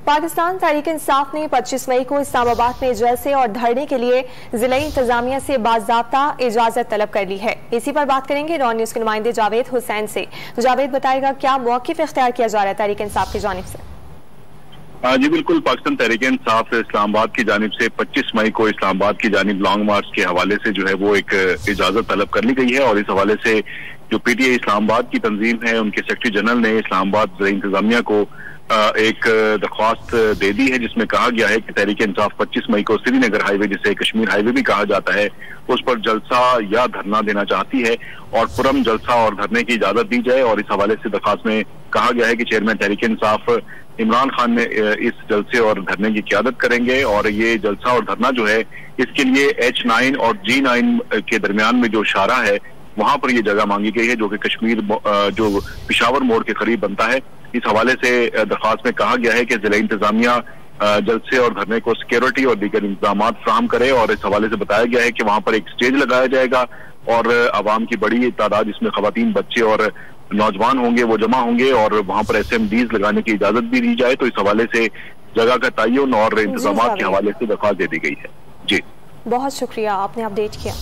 पाकिस्तान तहरीक इंसाफ ने 25 मई को इस्लामाबाद में जलसे और धरने के लिए जिला इंतजामिया से बाज़ाब्ता इजाजत तलब कर ली है। इसी पर बात करेंगे रॉन न्यूज़ के नुमाइंदे जावेद हुसैन से। जावेद बताएगा क्या मौक़िफ़ इख्तियार किया जा रहा है तहरीक इंसाफ की जानिब से। जी बिल्कुल, पाकिस्तान तहरीक इंसाफ इस्लामाबाद की जानिब से 25 मई को इस्लामाबाद की जानिब लॉन्ग मार्च के हवाले से जो है वो एक इजाजत तलब कर ली गई है। और इस हवाले से जो पीटीआई इस्लामाबाद की तंजीम है उनके सेक्रेटरी जनरल ने इस्लामाबाद जिला इंतजामिया को एक दरख्वास्त दे दी है, जिसमें कहा गया है कि तहरीक इंसाफ 25 मई को श्रीनगर हाईवे, जिसे कश्मीर हाईवे भी कहा जाता है, उस पर जलसा या धरना देना चाहती है और पुरम जलसा और धरने की इजाजत दी जाए। और इस हवाले से दरख्वास्त में कहा गया है कि चेयरमैन तहरीक इंसाफ इमरान खान ने इस जलसे और धरने की क़यादत करेंगे। और ये जलसा और धरना जो है इसके लिए H9 और G9 के दरमियान में जो शारा है वहां पर ये जगह मांगी गई है, जो कि कश्मीर जो पिशावर मोड़ के करीब बनता है। इस हवाले से दरख्वास्त में कहा गया है कि जिला इंतजामिया जलसे और धरने को सिक्योरिटी और दीगर इंतजाम फ्राहम करे। और इस हवाले से बताया गया है कि वहां पर एक स्टेज लगाया जाएगा और आवाम की बड़ी तादाद, जिसमें खवातीन, बच्चे और नौजवान होंगे, वो जमा होंगे और वहां पर SMDs लगाने की इजाजत भी दी जाए। तो इस हवाले से जगह का तयन और इंतजाम के हवाले से दरख्वास्त दे दी गई है। जी बहुत शुक्रिया, आपने अपडेट किया।